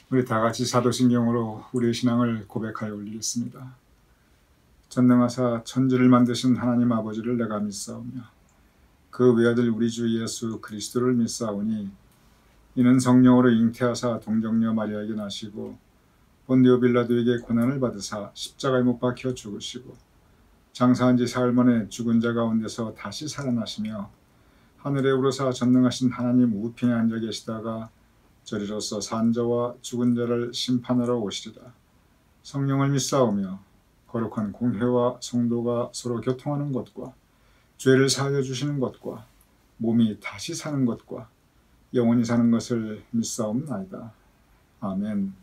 우리 다 같이 사도신경으로 우리의 신앙을 고백하여 올리겠습니다. 전능하사 천지를 만드신 하나님 아버지를 내가 믿사오며 그 외아들 우리 주 예수 그리스도를 믿사오니 이는 성령으로 잉태하사 동정녀 마리아에게 나시고 본디오 빌라도에게 고난을 받으사 십자가에 못 박혀 죽으시고 장사한 지 사흘 만에 죽은 자 가운데서 다시 살아나시며 하늘에 오르사 전능하신 하나님 우편에 앉아 계시다가 저리로서 산 자와 죽은 자를 심판하러 오시리라. 성령을 믿사오며 거룩한 공회와 성도가 서로 교통하는 것과 죄를 사하여 주시는 것과 몸이 다시 사는 것과 영원히 사는 것을 믿사옵나이다. 아멘.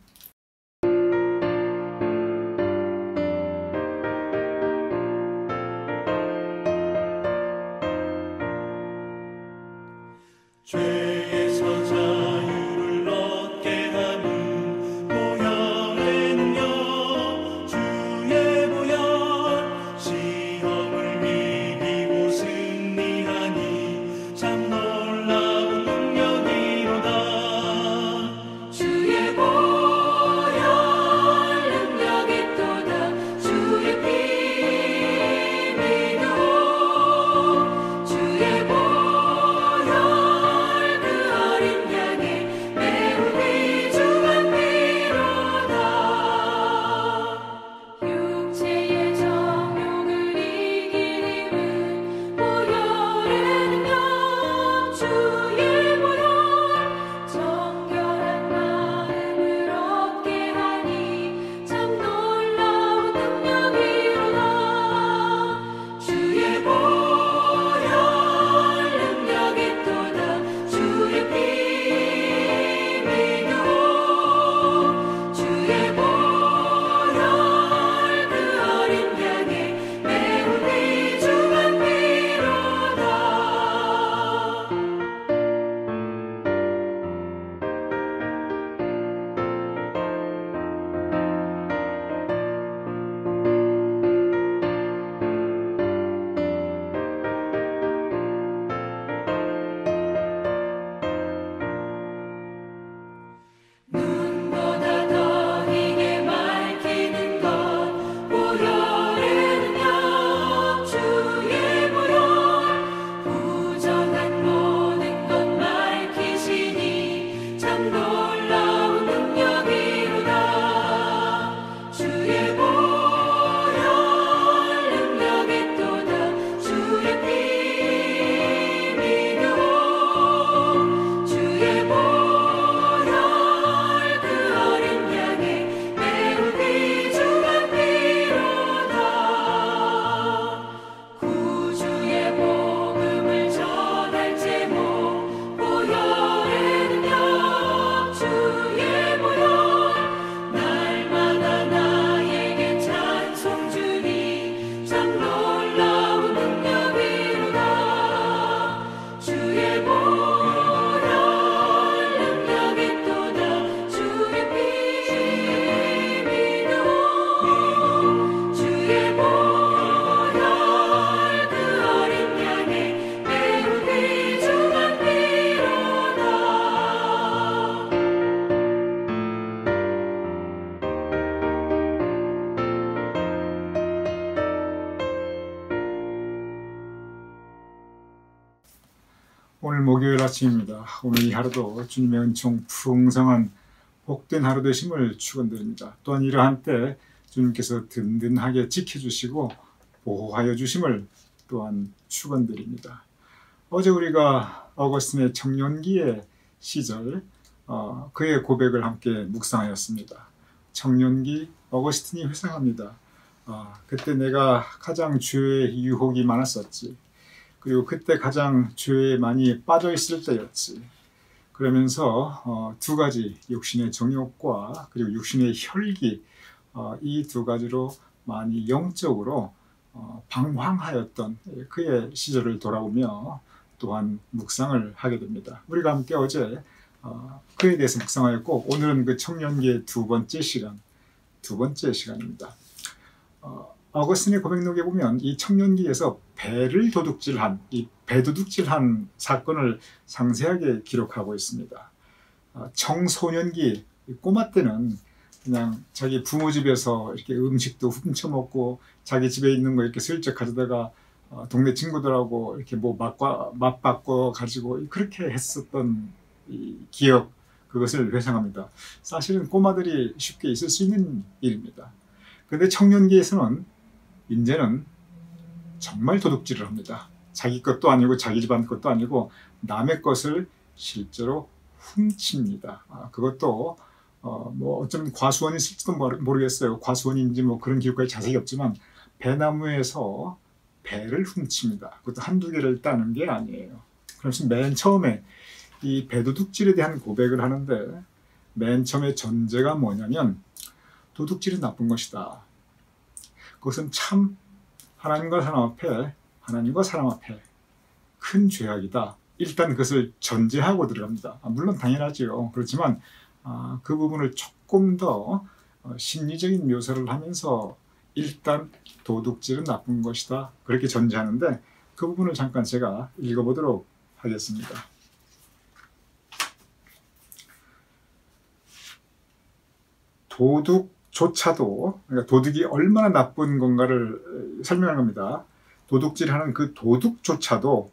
죄에서 자유를 얻게 하는 보혈의 능력 주의 보혈 시험을 이기고 승리하니 참 놀라운 능력이로다. 주의 보혈 능력이 또다. 주의 피 믿어 주의 보혈 오늘 목요일 아침입니다. 오늘 이 하루도 주님의 은총 풍성한 복된 하루 되심을 축원드립니다. 또한 이러한 때 주님께서 든든하게 지켜주시고 보호하여 주심을 또한 축원드립니다. 어제 우리가 어거스틴의 청년기의 시절 그의 고백을 함께 묵상하였습니다. 청년기 어거스틴이 회상합니다. 그때 내가 가장 죄의 유혹이 많았었지. 그리고 그때 가장 죄에 많이 빠져 있을 때였지. 그러면서 두 가지 육신의 정욕과 그리고 육신의 혈기 이 두 가지로 많이 영적으로 방황하였던 그의 시절을 돌아보며 또한 묵상을 하게 됩니다. 우리가 함께 어제 그에 대해서 묵상하였고 오늘은 그 청년기의 두 번째 시간입니다. 어거스틴의 고백록에 보면 이 청년기에서 배를 도둑질한 이 배도둑질한 사건을 상세하게 기록하고 있습니다. 청소년기 이 꼬마 때는 그냥 자기 부모 집에서 이렇게 음식도 훔쳐 먹고 자기 집에 있는 거 이렇게 슬쩍 가져다가 동네 친구들하고 이렇게 뭐 맛바꿔 가지고 그렇게 했었던 이 기억, 그것을 회상합니다. 사실은 꼬마들이 쉽게 있을 수 있는 일입니다. 그런데 청년기에서는 이제는 정말 도둑질을 합니다. 자기 것도 아니고 자기 집안 것도 아니고 남의 것을 실제로 훔칩니다. 그것도 뭐 어쩌면 과수원이 있을지도 모르겠어요. 과수원인지 뭐 그런 기록까지 자세히 없지만 배나무에서 배를 훔칩니다. 그것도 한두 개를 따는 게 아니에요. 그래서 맨 처음에 이 배도둑질에 대한 고백을 하는데 맨 처음에 전제가 뭐냐면 도둑질은 나쁜 것이다. 그것은 참 하나님과 사람 앞에 큰 죄악이다. 일단 그것을 전제하고 들어갑니다. 물론 당연하지요. 그렇지만 그 부분을 조금 더 심리적인 묘사를 하면서 일단 도둑질은 나쁜 것이다. 그렇게 전제하는데 그 부분을 잠깐 제가 읽어보도록 하겠습니다. 도둑조차도, 그러니까 도둑이 얼마나 나쁜 건가를 설명하는 겁니다. 도둑질하는 그 도둑조차도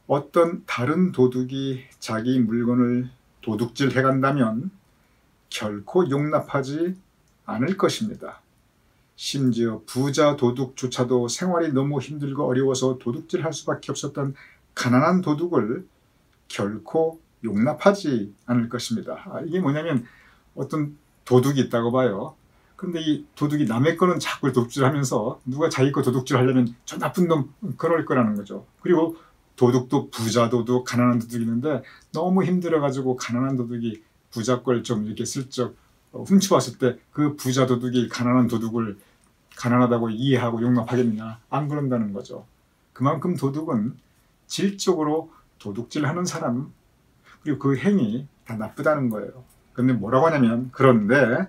어떤 다른 도둑이 자기 물건을 도둑질 해간다면 결코 용납하지 않을 것입니다. 심지어 부자 도둑조차도 생활이 너무 힘들고 어려워서 도둑질할 수밖에 없었던 가난한 도둑을 결코 용납하지 않을 것입니다. 이게 뭐냐면 어떤 도둑이 있다고 봐요. 근데 이 도둑이 남의 거는 자꾸 도둑질하면서 누가 자기 거 도둑질하려면 저 나쁜 놈 그럴 거라는 거죠. 그리고 도둑도 부자 도둑, 가난한 도둑이 있는데 너무 힘들어가지고 가난한 도둑이 부자 걸 좀 이렇게 슬쩍 훔쳐왔을 때 그 부자 도둑이 가난한 도둑을 가난하다고 이해하고 용납하겠느냐? 안 그런다는 거죠. 그만큼 도둑은 질적으로 도둑질하는 사람 그리고 그 행위 다 나쁘다는 거예요. 근데 뭐라고 하냐면 그런데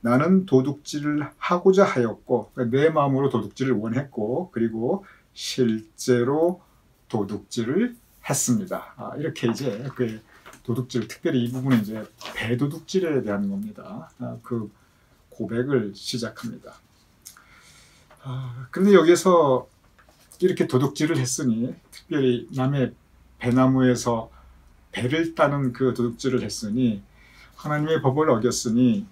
나는 도둑질을 하고자 하였고 내 마음으로 도둑질을 원했고 그리고 실제로 도둑질을 했습니다. 이렇게 이제 그 도둑질, 특별히 이 부분은 이제 배도둑질에 대한 겁니다. 그 고백을 시작합니다. 그런데 여기서 이렇게 도둑질을 했으니, 특별히 남의 배나무에서 배를 따는 그 도둑질을 했으니 하나님의 법을 어겼으니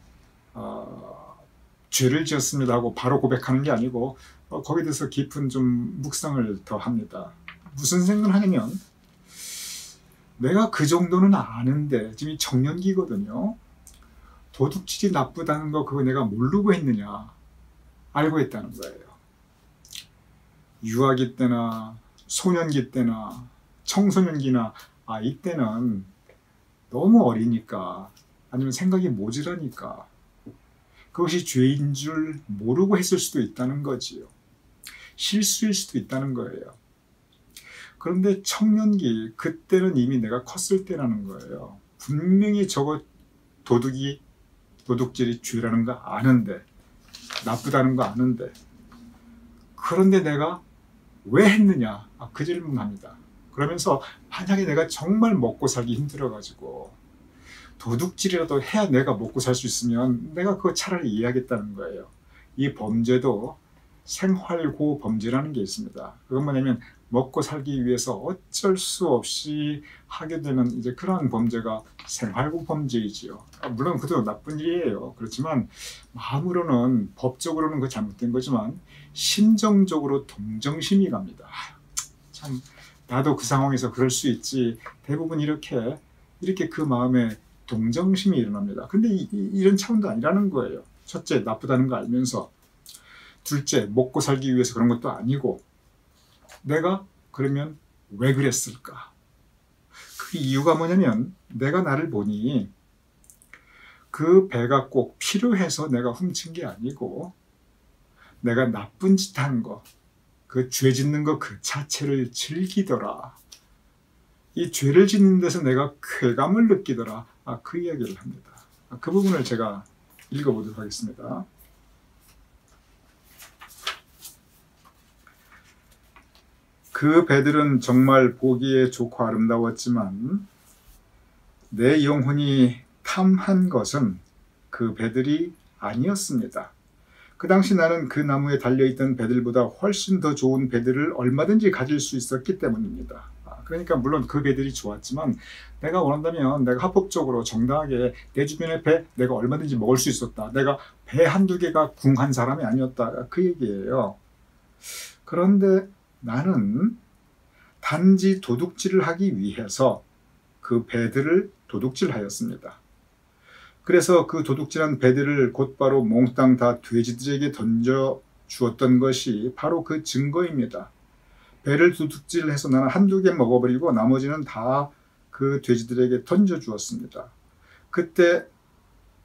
죄를 지었습니다 하고 바로 고백하는 게 아니고 거기에 대해서 깊은 좀 묵상을 더 합니다. 무슨 생각을 하냐면 내가 그 정도는 아는데 지금 청년기거든요. 도둑질이 나쁘다는 거 그거 내가 모르고 했느냐? 알고 했다는 거예요. 유아기 때나 소년기 때나 청소년기나 이때는 너무 어리니까 아니면 생각이 모질하니까 그것이 죄인 줄 모르고 했을 수도 있다는 거지요. 실수일 수도 있다는 거예요. 그런데 청년기, 그때는 이미 내가 컸을 때라는 거예요. 분명히 저거 도둑질이 죄라는 거 아는데, 나쁘다는 거 아는데, 그런데 내가 왜 했느냐? 그 질문합니다. 그러면서 만약에 내가 정말 먹고 살기 힘들어가지고 도둑질이라도 해야 내가 먹고 살 수 있으면 내가 그거 차라리 이해하겠다는 거예요. 이 범죄도 생활고 범죄라는 게 있습니다. 그건 뭐냐면 먹고 살기 위해서 어쩔 수 없이 하게 되는 이제 그러한 범죄가 생활고 범죄이지요. 물론 그것도 나쁜 일이에요. 그렇지만 마음으로는, 법적으로는 그 잘못된 거지만 심정적으로 동정심이 갑니다. 참 나도 그 상황에서 그럴 수 있지. 대부분 이렇게 그 마음에 동정심이 일어납니다. 근데 이런 차원도 아니라는 거예요. 첫째, 나쁘다는 거 알면서. 둘째, 먹고 살기 위해서 그런 것도 아니고 내가 그러면 왜 그랬을까? 그 이유가 뭐냐면 내가 나를 보니 그 배가 꼭 필요해서 내가 훔친 게 아니고 내가 나쁜 짓 한 거, 그 죄 짓는 거 그 자체를 즐기더라. 이 죄를 짓는 데서 내가 쾌감을 느끼더라. 그 이야기를 합니다. 그 부분을 제가 읽어보도록 하겠습니다. 그 배들은 정말 보기에 좋고 아름다웠지만 내 영혼이 참한 것은 그 배들이 아니었습니다. 그 당시 나는 그 나무에 달려있던 배들보다 훨씬 더 좋은 배들을 얼마든지 가질 수 있었기 때문입니다. 그러니까 물론 그 배들이 좋았지만 내가 원한다면 내가 합법적으로 정당하게 내 주변의 배 내가 얼마든지 먹을 수 있었다. 내가 배 한두 개가 궁한 사람이 아니었다. 그 얘기예요. 그런데 나는 단지 도둑질을 하기 위해서 그 배들을 도둑질하였습니다. 그래서 그 도둑질한 배들을 곧바로 몽땅 다 돼지들에게 던져 주었던 것이 바로 그 증거입니다. 배를 도둑질해서 나는 한두 개 먹어버리고 나머지는 다 그 돼지들에게 던져 주었습니다. 그때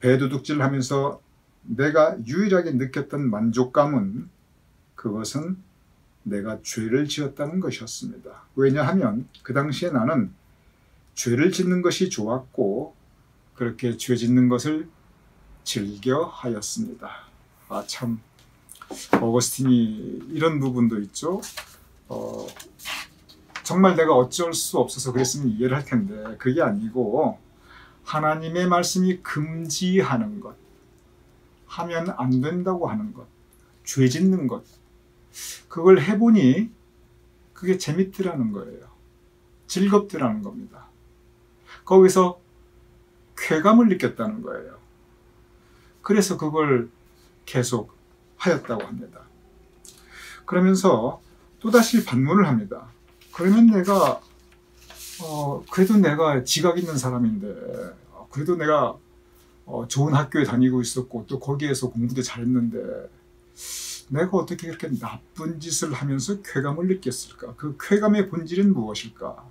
배 도둑질을 하면서 내가 유일하게 느꼈던 만족감은 그것은 내가 죄를 지었다는 것이었습니다. 왜냐하면 그 당시에 나는 죄를 짓는 것이 좋았고 그렇게 죄 짓는 것을 즐겨 하였습니다. 참 어거스틴이 이런 부분도 있죠. 정말 내가 어쩔 수 없어서 그랬으면 이해를 할 텐데 그게 아니고 하나님의 말씀이 금지하는 것, 하면 안 된다고 하는 것, 죄 짓는 것, 그걸 해보니 그게 재밌더라는 거예요. 즐겁더라는 겁니다. 거기서 쾌감을 느꼈다는 거예요. 그래서 그걸 계속 하였다고 합니다. 그러면서 또다시 반문을 합니다. 그러면 내가 그래도 내가 지각 있는 사람인데 그래도 내가 좋은 학교에 다니고 있었고 또 거기에서 공부도 잘했는데 내가 어떻게 그렇게 나쁜 짓을 하면서 쾌감을 느꼈을까? 그 쾌감의 본질은 무엇일까?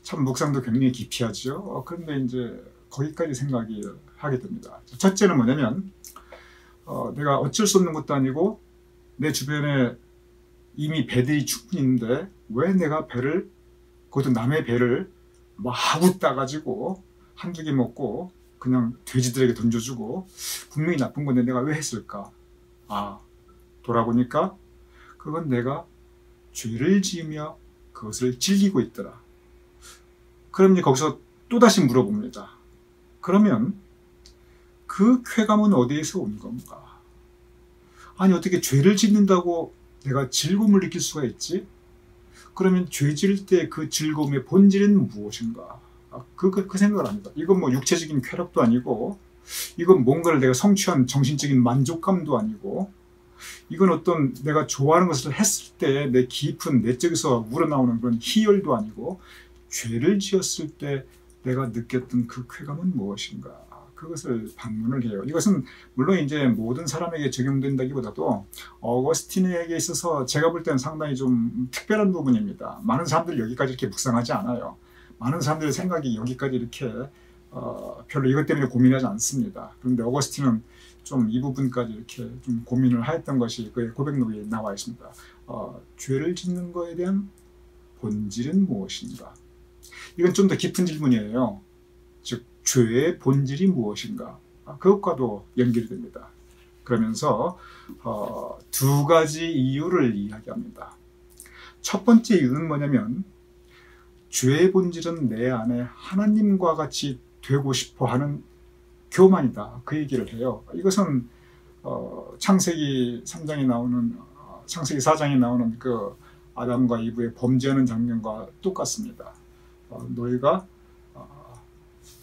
참 묵상도 굉장히 깊이 하죠. 그런데 이제 거기까지 생각이 하게 됩니다. 첫째는 뭐냐면 내가 어쩔 수 없는 것도 아니고 내 주변에 이미 배들이 충분히 있는데 왜 내가 배를, 그것도 남의 배를 마구 따가지고 한두 개 먹고 그냥 돼지들에게 던져주고 분명히 나쁜 건데 내가 왜 했을까? 돌아보니까 그건 내가 죄를 지으며 그것을 즐기고 있더라. 그럼 이제 거기서 또다시 물어봅니다. 그러면 그 쾌감은 어디에서 온 건가? 아니 어떻게 죄를 짓는다고 내가 즐거움을 느낄 수가 있지? 그러면 죄 지을 때 그 즐거움의 본질은 무엇인가? 그 생각을 합니다. 이건 뭐 육체적인 쾌락도 아니고 이건 뭔가를 내가 성취한 정신적인 만족감도 아니고 이건 어떤 내가 좋아하는 것을 했을 때 내 깊은 내적에서 우러나오는 그런 희열도 아니고 죄를 지었을 때 내가 느꼈던 그 쾌감은 무엇인가? 그것을 반문을 해요. 이것은 물론 이제 모든 사람에게 적용된다기보다도 어거스틴에게 있어서 제가 볼 때는 상당히 좀 특별한 부분입니다. 많은 사람들이 여기까지 이렇게 묵상하지 않아요. 많은 사람들의 생각이 여기까지 이렇게 별로 이것 때문에 고민하지 않습니다. 그런데 어거스틴은 좀 이 부분까지 이렇게 좀 고민을 하였던 것이 그의 고백록에 나와 있습니다. 죄를 짓는 것에 대한 본질은 무엇인가? 이건 좀 더 깊은 질문이에요. 즉 죄의 본질이 무엇인가? 그것과도 연결이 됩니다. 그러면서 두 가지 이유를 이야기합니다. 첫 번째 이유는 뭐냐면 죄의 본질은 내 안에 하나님과 같이 되고 싶어 하는 교만이다. 그 얘기를 해요. 이것은 창세기 3장에 나오는 창세기 4장에 나오는 그 아담과 이브의 범죄하는 장면과 똑같습니다. 너희가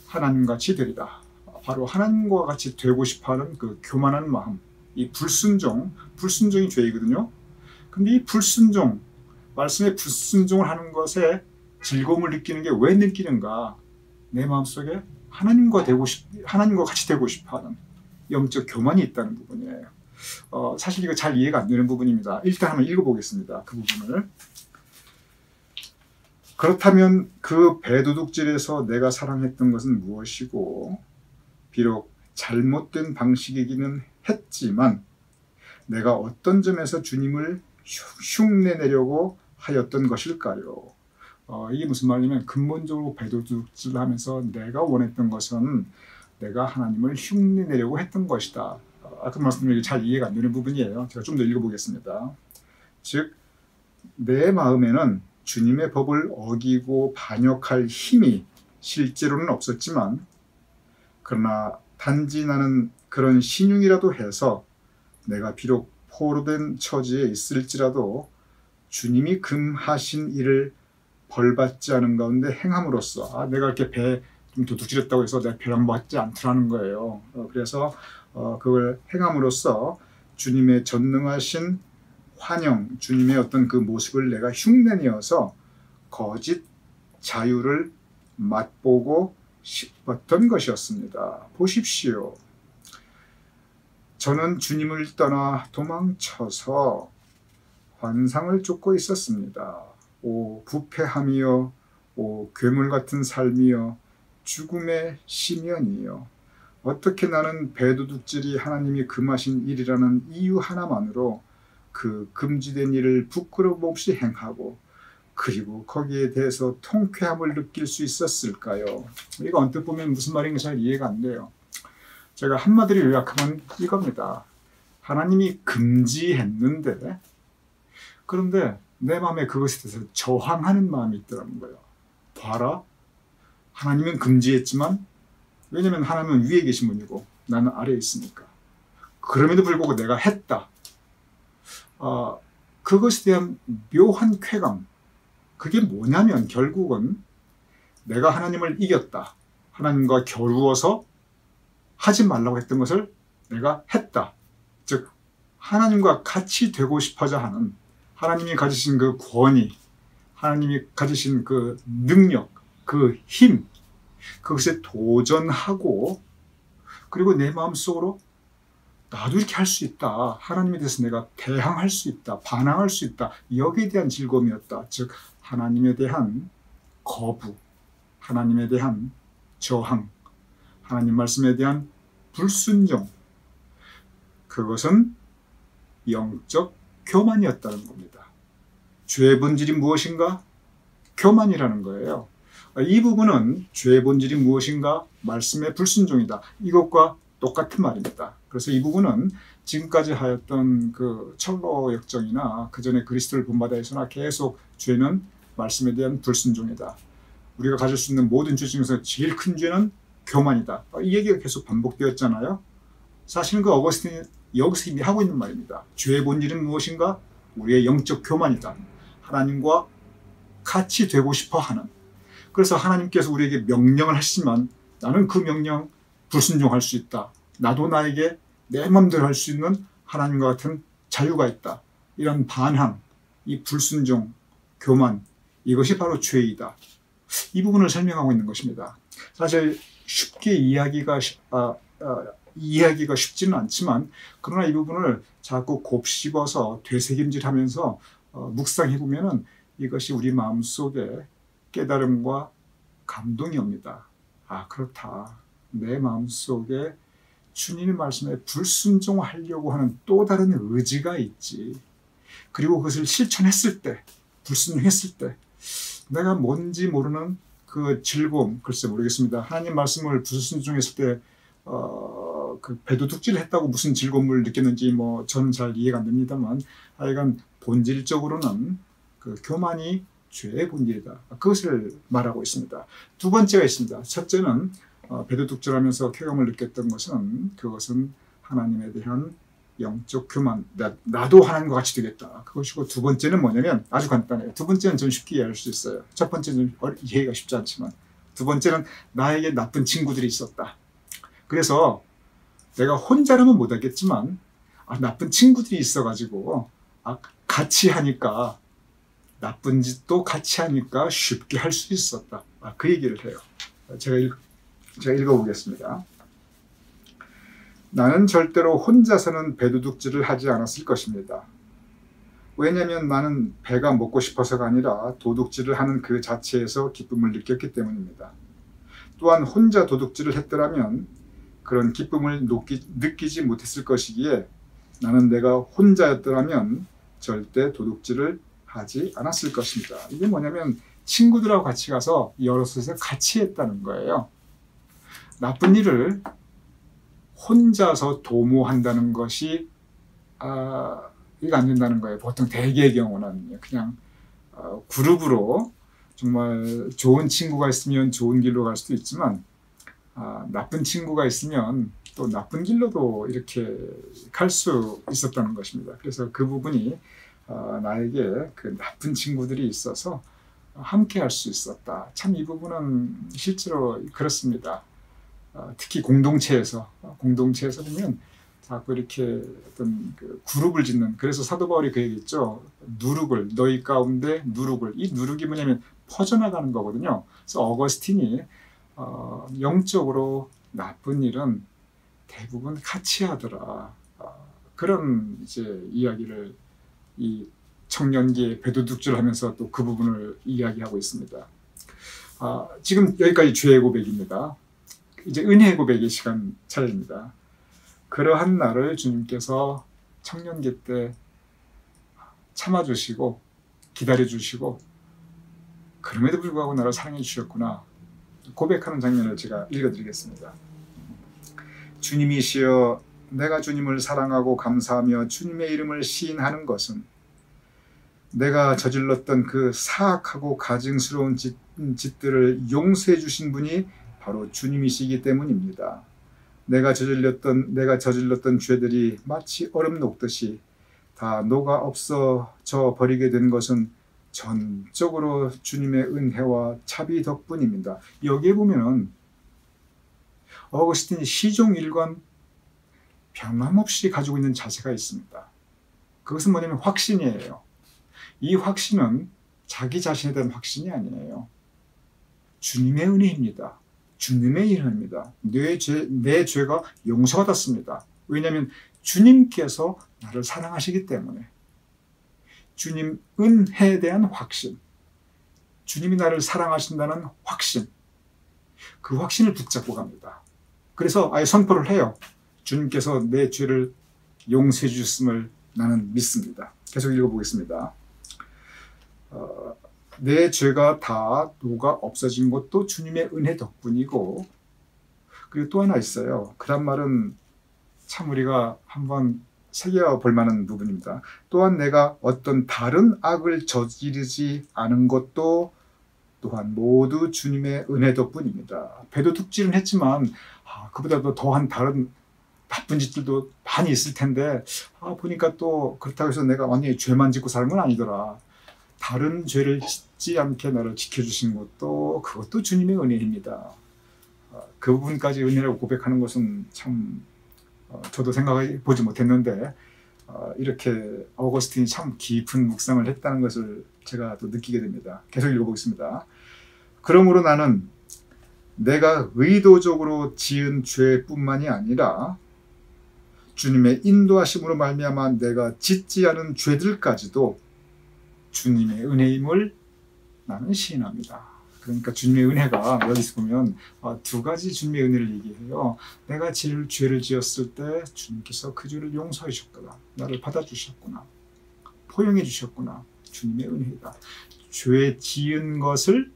하나님같이 되리라. 바로 하나님과 같이 되고 싶어하는 그 교만한 마음, 이 불순종이 죄이거든요. 근데 이 불순종, 말씀에 불순종을 하는 것에 즐거움을 느끼는 게 왜 느끼는가? 내 마음속에 하나님과 같이 되고 싶어하는 영적 교만이 있다는 부분이에요. 사실 이거 잘 이해가 안 되는 부분입니다. 일단 한번 읽어보겠습니다. 그 부분을. 그렇다면 그 배도둑질에서 내가 사랑했던 것은 무엇이고 비록 잘못된 방식이기는 했지만 내가 어떤 점에서 주님을 흉내내려고 하였던 것일까요? 이게 무슨 말이냐면 근본적으로 배도둑질을 하면서 내가 원했던 것은 내가 하나님을 흉내내려고 했던 것이다. 아까 말씀드린 게 잘 이해가 안 되는 부분이에요. 제가 좀 더 읽어보겠습니다. 즉 내 마음에는 주님의 법을 어기고 반역할 힘이 실제로는 없었지만 그러나 단지 나는 그런 신용이라도 해서 내가 비록 포로된 처지에 있을지라도 주님이 금하신 일을 벌받지 않은 가운데 행함으로써 내가 이렇게 배 좀 도둑질했다고 해서 내가 배랑받지 않더라는 거예요. 그래서 그걸 행함으로써 주님의 전능하신 환영, 주님의 어떤 그 모습을 내가 흉내내어서 거짓 자유를 맛보고 싶었던 것이었습니다. 보십시오. 저는 주님을 떠나 도망쳐서 환상을 쫓고 있었습니다. 오 부패함이여, 오 괴물 같은 삶이여, 죽음의 심연이여. 어떻게 나는 배도둑질이 하나님이 금하신 일이라는 이유 하나만으로 그 금지된 일을 부끄러움 없이 행하고 그리고 거기에 대해서 통쾌함을 느낄 수 있었을까요? 이거 언뜻 보면 무슨 말인지 잘 이해가 안 돼요. 제가 한마디로 요약하면 이겁니다. 하나님이 금지했는데 그런데 내 마음에 그것에 대해서 저항하는 마음이 있더라는 거예요. 봐라, 하나님은 금지했지만 왜냐면 하나님은 위에 계신 분이고 나는 아래에 있으니까. 그럼에도 불구하고 내가 했다. 그것에 대한 묘한 쾌감. 그게 뭐냐면 결국은 내가 하나님을 이겼다. 하나님과 겨루어서 하지 말라고 했던 것을 내가 했다. 즉 하나님과 같이 되고 싶어자 하는 하나님이 가지신 그 권위, 하나님이 가지신 그 능력, 그 힘, 그것에 도전하고 그리고 내 마음속으로 나도 이렇게 할 수 있다. 하나님에 대해서 내가 대항할 수 있다. 반항할 수 있다. 여기에 대한 즐거움이었다. 즉 하나님에 대한 거부, 하나님에 대한 저항, 하나님 말씀에 대한 불순종, 그것은 영적 교만이었다는 겁니다. 죄의 본질이 무엇인가? 교만이라는 거예요. 이 부분은 죄의 본질이 무엇인가? 말씀의 불순종이다. 이것과 똑같은 말입니다. 그래서 이 부분은 지금까지 하였던 그 철로 역정이나 그 전에 그리스도를 본받아에서나 계속 죄는 말씀에 대한 불순종이다. 우리가 가질 수 있는 모든 죄 중에서 제일 큰 죄는 교만이다. 이 얘기가 계속 반복되었잖아요. 사실은 그 어거스틴이 여기서 이미 하고 있는 말입니다. 죄의 본질은 무엇인가? 우리의 영적 교만이다. 하나님과 같이 되고 싶어 하는. 그래서 하나님께서 우리에게 명령을 하시지만 나는 그 명령 불순종할 수 있다. 나도 나에게 내 마음대로 할 수 있는 하나님과 같은 자유가 있다. 이런 반항, 이 불순종, 교만, 이것이 바로 죄이다. 이 부분을 설명하고 있는 것입니다. 사실 쉽게 이해하기가 쉽지는 않지만 그러나 이 부분을 자꾸 곱씹어서 되새김질하면서 묵상해보면 이것이 우리 마음속에 깨달음과 감동이 옵니다. 아, 그렇다. 내 마음속에 주님의 말씀에 불순종하려고 하는 또 다른 의지가 있지. 그리고 그것을 실천했을 때, 불순종했을 때 내가 뭔지 모르는 그 즐거움, 글쎄 모르겠습니다. 하나님 말씀을 불순종했을 때 그 배도둑질을 했다고 무슨 즐거움을 느꼈는지 뭐 저는 잘 이해가 안 됩니다만 하여간 본질적으로는 그 교만이 죄의 본질이다. 그것을 말하고 있습니다. 두 번째가 있습니다. 첫째는 배도둑질하면서 쾌감을 느꼈던 것은 그것은 하나님에 대한 영적 교만, 나도 하나님과 같이 되겠다. 그것이고 두 번째는 뭐냐면 아주 간단해요. 두 번째는 좀 쉽게 이해할 수 있어요. 첫 번째는 이해가 쉽지 않지만 두 번째는 나에게 나쁜 친구들이 있었다. 그래서 내가 혼자라면 못하겠지만 나쁜 친구들이 있어가지고 같이 하니까 나쁜 짓도 같이 하니까 쉽게 할 수 있었다. 그 얘기를 해요. 제가 읽어보겠습니다. 나는 절대로 혼자서는 배도둑질을 하지 않았을 것입니다. 왜냐하면 나는 배가 먹고 싶어서가 아니라 도둑질을 하는 그 자체에서 기쁨을 느꼈기 때문입니다. 또한 혼자 도둑질을 했더라면 그런 기쁨을 느끼지 못했을 것이기에 나는 내가 혼자였더라면 절대 도둑질을 하지 않았을 것입니다. 이게 뭐냐면 친구들하고 같이 가서 여럿이서 같이 했다는 거예요. 나쁜 일을 혼자서 도모한다는 것이 이게 안 된다는 거예요. 보통 대개의 경우는 그냥 그룹으로 정말 좋은 친구가 있으면 좋은 길로 갈 수도 있지만 나쁜 친구가 있으면 또 나쁜 길로도 이렇게 갈 수 있었다는 것입니다. 그래서 그 부분이 나에게 그 나쁜 친구들이 있어서 함께 할 수 있었다. 참 이 부분은 실제로 그렇습니다. 특히 공동체에서 보면 자꾸 이렇게 어떤 그 그룹을 짓는, 그래서 사도 바울이 그 얘기했죠. 누룩을, 너희 가운데 누룩을, 이 누룩이 뭐냐면 퍼져나가는 거거든요. 그래서 어거스틴이 영적으로 나쁜 일은 대부분 같이 하더라. 그런 이제 이야기를 이 청년기에 배도둑질 하면서 또 그 부분을 이야기하고 있습니다. 지금 여기까지 죄의 고백입니다. 이제 은혜의 고백의 시간 차례입니다. 그러한 나를 주님께서 청년기 때 참아주시고 기다려주시고 그럼에도 불구하고 나를 사랑해 주셨구나. 고백하는 장면을 제가 읽어드리겠습니다. 주님이시여, 내가 주님을 사랑하고 감사하며 주님의 이름을 시인하는 것은 내가 저질렀던 그 사악하고 가증스러운 짓들을 용서해 주신 분이 바로 주님이시기 때문입니다. 내가 저질렀던 죄들이 마치 얼음 녹듯이 다 녹아 없어져 버리게 된 것은 전적으로 주님의 은혜와 자비 덕분입니다. 여기에 보면은 어거스틴이 시종일관 변함없이 가지고 있는 자세가 있습니다. 그것은 뭐냐면 확신이에요. 이 확신은 자기 자신에 대한 확신이 아니에요. 주님의 은혜입니다. 주님의 은혜입니다. 내 죄가 용서받았습니다. 왜냐하면 주님께서 나를 사랑하시기 때문에. 주님 은혜에 대한 확신, 주님이 나를 사랑하신다는 확신, 그 확신을 붙잡고 갑니다. 그래서 아예 선포를 해요. 주님께서 내 죄를 용서해 주셨음을 나는 믿습니다. 계속 읽어보겠습니다. 내 죄가 다 녹아 없어진 것도 주님의 은혜 덕분이고, 그리고 또 하나 있어요. 그런 말은 참 우리가 한번 새겨볼 만한 부분입니다. 또한 내가 어떤 다른 악을 저지르지 않은 것도 또한 모두 주님의 은혜 덕분입니다. 배도둑질은 했지만 그보다도 더한 다른 나쁜 짓들도 많이 있을 텐데 보니까 또 그렇다고 해서 내가 완전히 죄만 짓고 사는 건 아니더라. 다른 죄를 짓지 않게 나를 지켜주신 것도 그것도 주님의 은혜입니다. 그 부분까지 은혜라고 고백하는 것은 참 저도 생각해 보지 못했는데 이렇게 어거스틴이 참 깊은 묵상을 했다는 것을 제가 또 느끼게 됩니다. 계속 읽어보겠습니다. 그러므로 나는 내가 의도적으로 지은 죄뿐만이 아니라 주님의 인도하심으로 말미암아 내가 짓지 않은 죄들까지도 주님의 은혜임을 나는 시인합니다. 그러니까 주님의 은혜가 여기서 보면 두 가지 주님의 은혜를 얘기해요. 내가 죄를 지었을 때 주님께서 그 죄를 용서해 주셨구나. 나를 받아주셨구나. 포용해 주셨구나. 주님의 은혜다. 죄 지은 것을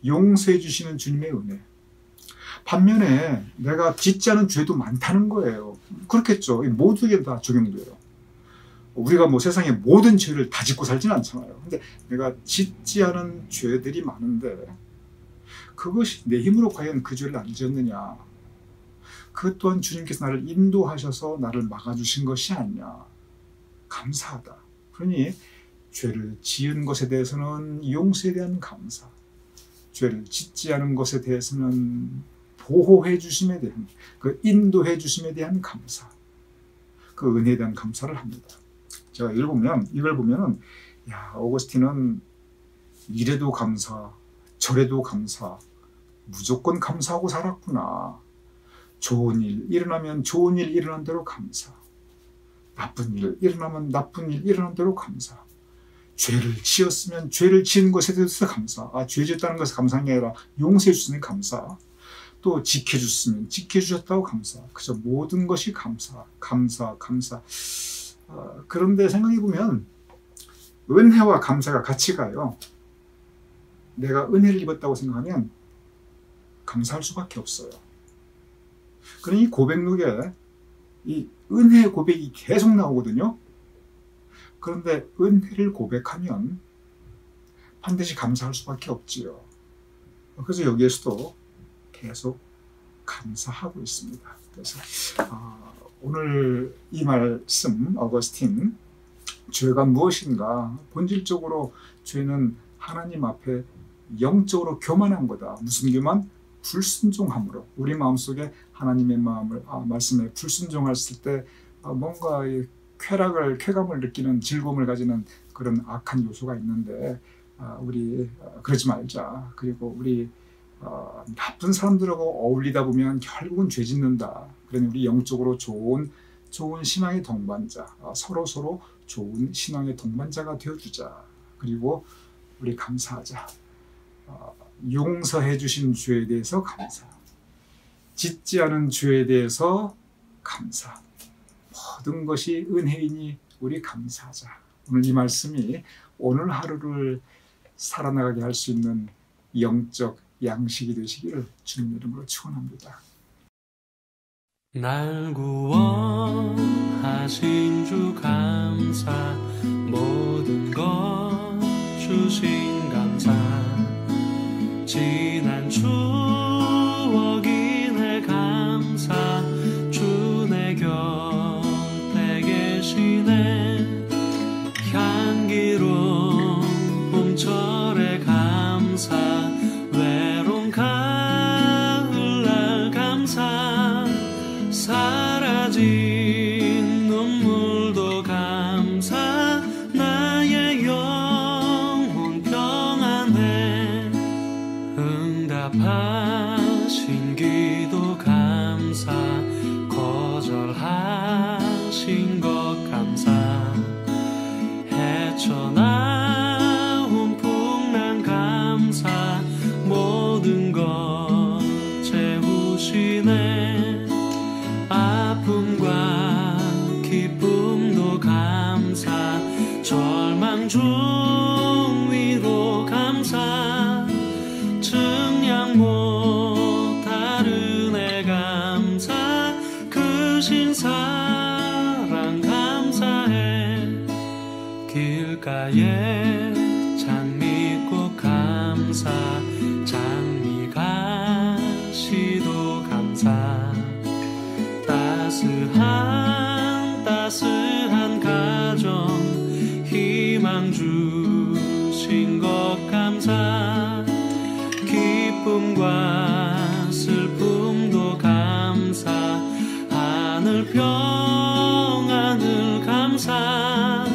용서해 주시는 주님의 은혜. 반면에 내가 짓지 않은 죄도 많다는 거예요. 그렇겠죠. 모두에게 다 적용돼요. 우리가 뭐 세상에 모든 죄를 다 짓고 살지는 않잖아요. 근데 내가 짓지 않은 죄들이 많은데 그것이 내 힘으로 과연 그 죄를 안 지었느냐. 그것 또한 주님께서 나를 인도하셔서 나를 막아주신 것이 아니냐. 감사하다. 그러니 죄를 지은 것에 대해서는 용서에 대한 감사, 죄를 짓지 않은 것에 대해서는 보호해 주심에 대한, 그 인도해 주심에 대한 감사, 그 은혜에 대한 감사를 합니다. 제가 이걸 보면은 어거스틴은 이래도 감사, 저래도 감사, 무조건 감사하고 살았구나. 좋은 일 일어나면 좋은 일 일어난 대로 감사, 나쁜 일 일어나면 나쁜 일 일어난 대로 감사, 죄를 지었으면 죄를 지은 것에 대해서 감사, 죄 지었다는 것에 감사한 게 아니라 용서해 주시는 감사, 또 지켜줬으면 지켜주셨다고 감사, 그저 모든 것이 감사. 그런데 생각해보면 은혜와 감사가 같이 가요. 내가 은혜를 입었다고 생각하면 감사할 수밖에 없어요. 그러니 이 고백록에 이 은혜의 고백이 계속 나오거든요. 그런데 은혜를 고백하면 반드시 감사할 수밖에 없지요. 그래서 여기에서도 계속 감사하고 있습니다. 그래서 오늘 이 말씀 어거스틴, 죄가 무엇인가? 본질적으로 죄는 하나님 앞에 영적으로 교만한 거다. 무슨 교만? 불순종함으로. 우리 마음속에 하나님의 말씀에 불순종했을 때 뭔가 쾌감을 느끼는, 즐거움을 가지는 그런 악한 요소가 있는데 우리 그러지 말자. 그리고 우리 나쁜 사람들하고 어울리다 보면 결국은 죄 짓는다. 그러니 우리 영적으로 좋은 신앙의 동반자, 서로 좋은 신앙의 동반자가 되어주자. 그리고 우리 감사하자. 용서해 주신 죄에 대해서 감사, 짓지 않은 죄에 대해서 감사. 모든 것이 은혜이니 우리 감사하자. 오늘 이 말씀이 오늘 하루를 살아나가게 할 수 있는 영적 양식이 되시기를 주님 이름으로 축원합니다. 날 구원하신 주 감사, 모든 것 주신 감사, 지난 추억이네 감사, 주 내 곁에 계시네, 향기로운 봄철에 감사, 외로운 가을날 감사, 사라진 눈물도 감사, 나의 영혼 평안해, 응답하신 기도 감사, 거절하신 것 감사, 헤쳐나온 풍랑 감사, 모든 것 채우시네, 아픔과 기쁨도 감사, 절망 중 위로 감사, 증량 못할 은혜 감사, 크신 사랑 감사해, 길가에 장미꽃 감사, 장미가시도 감사, 따스한 가정 희망 주신 것 감사, 기쁨과 슬픔도 감사, 하늘 평안을 감사,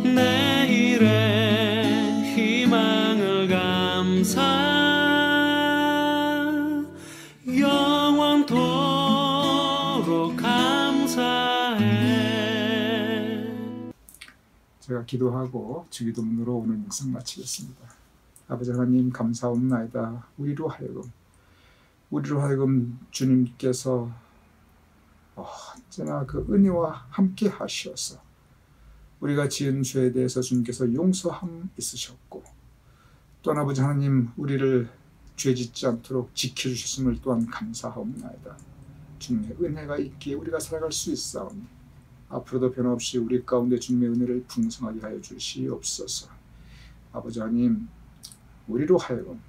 내일의 희망을 감사, 영원토록 감사해. 제가 기도하고 주기도문으로 오늘 묵상 마치겠습니다. 아버지 하나님 감사옵나이다. 우리로 하여금 주님께서 언제나 그 은혜와 함께 하시어서 우리가 지은 죄에 대해서 주님께서 용서함 있으셨고, 또한 아버지 하나님 우리를 죄짓지 않도록 지켜주셨음을 또한 감사하옵나이다. 주님의 은혜가 있기에 우리가 살아갈 수 있사오니 앞으로도 변함없이 우리 가운데 주님의 은혜를 풍성하게 하여 주시옵소서. 아버지 하나님, 우리로 하여금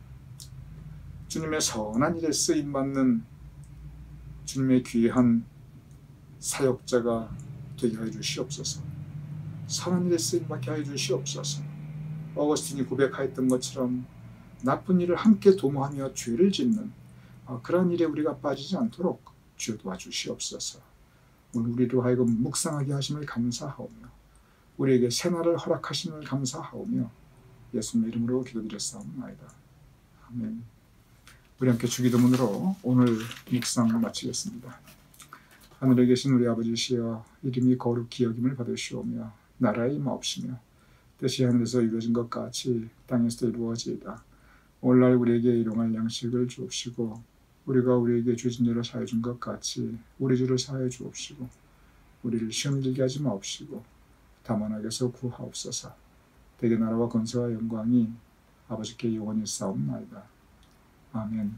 주님의 선한 일에 쓰임받는 주님의 귀한 사역자가 되게 하여 주시옵소서. 선한 일에 쓰임받게 하여 주시옵소서. 어거스틴이 고백하였던 것처럼 나쁜 일을 함께 도모하며 죄를 짓는 그러한 일에 우리가 빠지지 않도록 주여 도와주시옵소서. 오늘 우리로 하여금 묵상하게 하심을 감사하오며 우리에게 새날을 허락하심을 감사하오며 예수님의 이름으로 기도드렸사옵나이다. 아멘. 우리 함께 주기도문으로 오늘 묵상 마치겠습니다. 하늘에 계신 우리 아버지시여, 이름이 거룩히 여김을 받으시오며 나라의 마옵시며 뜻이 하늘에서 이루어진 것 같이 땅에서도 이루어지이다. 오늘날 우리에게 일용할 양식을 주옵시고 우리가 우리에게 죄진 죄를 사하여 준 것 같이 우리 죄를 사하여 주옵시고 우리를 시험 들게 하지 마옵시고 다만 악에서 구하옵소서. 대개 나라와 권세와 영광이 아버지께 영원히 싸움나이다. 아멘.